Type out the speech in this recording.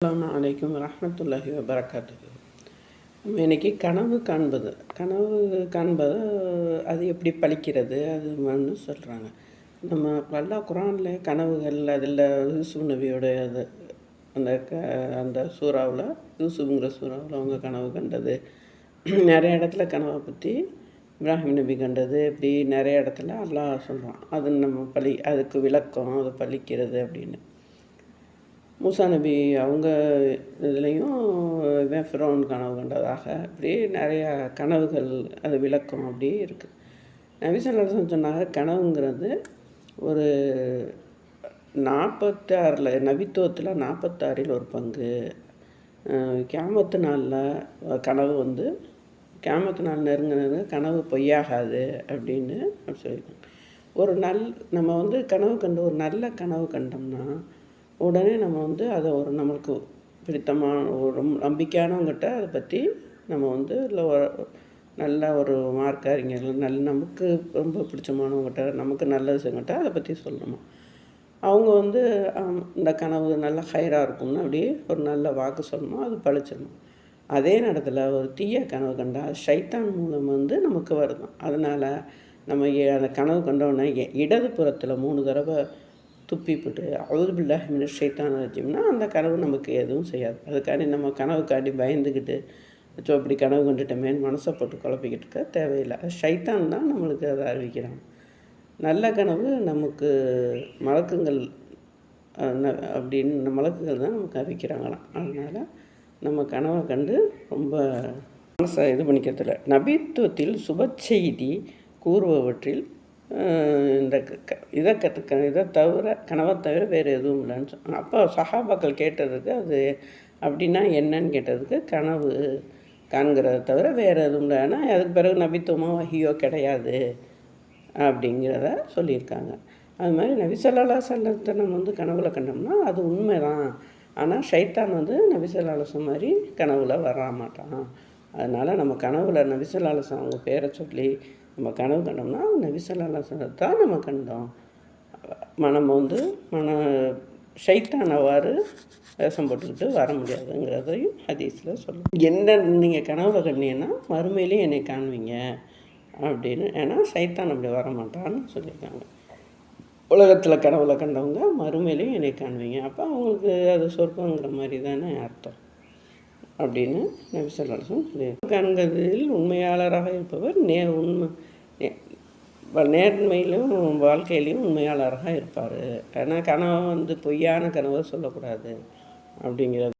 அஸ்ஸலாமு அலைக்கும் வரஹ்மத்துல்லாஹி வபரகாத்துஹு. நம்ம இன்றைக்கி கனவு காண்பது அது எப்படி பலிக்கிறது அதுன்னு சொல்கிறாங்க. நம்ம அல்லாஹ் குர்ஆனில் கனவுகள் அதில் யூசுப் நபியோட அது அந்த அந்த சூறாவில் யூசுஃபுங்கிற சூறாவில் அவங்க கனவு கண்டது, நிறைய இடத்துல கனவை பற்றி இப்ராஹிம் நபி கண்டது, இப்படி நிறைய இடத்துல அல்லாஹ் சொல்கிறான். அது நம்ம அதுக்கு விளக்கம் அது பலிக்கிறது அப்படின்னு. மூசா நபி அவங்க இதுலேயும் ஃபிரௌன் கனவு கண்டதாக இப்படி நிறையா கனவுகள் அது விளக்கம் அப்படியே இருக்குது. நபி ஸல்லல்லாஹு அலைஹி வஸல்லம் சொன்னாங்க, கனவுங்கிறது ஒரு 46 நபித்துவத்தில் 46 ஒரு பங்கு. கியாமத்து நாளில் கனவு கியாமத்து நாள் நெருங்கினது கனவு பொய்யாகாது அப்படின்னு சொல்லியிருக்காங்க. நம்ம கனவு கண்டு ஒரு நல்ல கனவு கண்டோம்னா உடனே நம்ம அதை நம்மளுக்கு பிடித்தமான ஒரு நம்பிக்கையானவங்ககிட்ட அதை பற்றி நம்ம இல்லை நல்ல ஒரு மார்க் அறிஞர்கள் நமக்கு ரொம்ப பிடிச்சமானவங்ககிட்ட நமக்கு நல்ல விஷயங்கிட்ட அதை பற்றி சொல்லணும். அவங்க இந்த கனவு நல்ல ஹைராக இருக்கும்னு அப்படியே ஒரு நல்ல வாக்கு சொல்லணும், அது பழிச்சிடணும். அதே நேரத்தில் ஒரு தீய கனவு கண்டால் ஷைத்தான் மூலம் நமக்கு வருதான். அதனால் நம்ம அந்த கனவு கண்டோன்னே இடது புறத்தில் 3 தடவை துப்பிவிட்டு அஊது பில்லாஹி மினஷ் ஷைத்தானிர் ரஜீம்னா அந்த கனவு நமக்கு எதுவும் செய்யாது. அதுக்காண்டி நம்ம கனவுக்காண்டி பயந்துக்கிட்டு இப்படி கனவு கண்டுட்டோமேன்னு மனசை போட்டு குழப்பிக்கிட்டு இருக்க தேவையில்லை. அது ஷைத்தான் தான் நம்மளுக்கு அதை அறிவிக்கிறாங்க. நல்ல கனவு நமக்கு மலக்குங்கள் அப்படின்னு மலக்குகள் தான் நமக்கு அறிவிக்கிறாங்களாம். அதனால் நம்ம கனவை கண்டு ரொம்ப மனசை இது பண்ணிக்கிறதில்ல. நபித்துவத்தில் சுப செய்தி கூறுபவற்றில் இதை தவிர கனவை தவிர வேறு எதுவும் இல்லைன்னு சொன்னாங்க. அப்போ சஹாபாக்கள் கேட்டதுக்கு அது அப்படின்னா என்னன்னு கேட்டதுக்கு கனவு காண்கிறத தவிர வேறு எதுவும் இல்லை, ஏன்னா அதுக்கு பிறகு நபித்துவமோ வஹியோ கிடையாது அப்படிங்கிறத சொல்லியிருக்காங்க. அது மாதிரி நபி ஸல்லல்லாஹு அலைஹி வஸல்லத்தை நம்ம கனவுல கண்டோம்னா அது உண்மை தான். ஆனால் ஷைத்தான் நபி ஸல்லல்லாஹு அலைஹி வஸல்லம் மாதிரி கனவுல வர மாட்டான். அதனால் நம்ம கனவுல நபி ஸல்லல்லாஹு அலைஹி வஸல்லம் அவங்க பேரை சொல்லி நம்ம கனவு கண்டோம்னா நபி ஸல்லல்லாஹு அலைஹி வஸல்லம் தான் நம்ம கண்டோம். நம்ம ஷைத்தான் அவ்வாறு வேஷம் போட்டுக்கிட்டு வர முடியாதுங்கிறதையும் ஹதீஸில் சொல்லுவோம். என்ன நீங்கள் கனவுல கண்டீங்கன்னா மறுமையிலே என்னை காண்பீங்க அப்படின்னு, ஏன்னா ஷைத்தான் அப்படி வர மாட்டான்னு சொல்லியிருக்காங்க. உலகத்தில் கனவுல கண்டவங்க மறுமையிலையும் என்னை காண்பீங்க, அப்போ அவங்களுக்கு அது சொர்க்கங்கிற மாதிரி தானே அர்த்தம் அப்படின்னு நபி ஸல்லல்லாஹு அலைஹி வஸல்லம் சொல்லியிருக்காங்க. காண்கிறதில் உண்மையாளராக இருப்பவர் நேர்மையிலும் வாழ்க்கையிலையும் உண்மையாளராக இருப்பார். ஏன்னா கனவை பொய்யான கனவை சொல்லக்கூடாது அப்படிங்கிறது.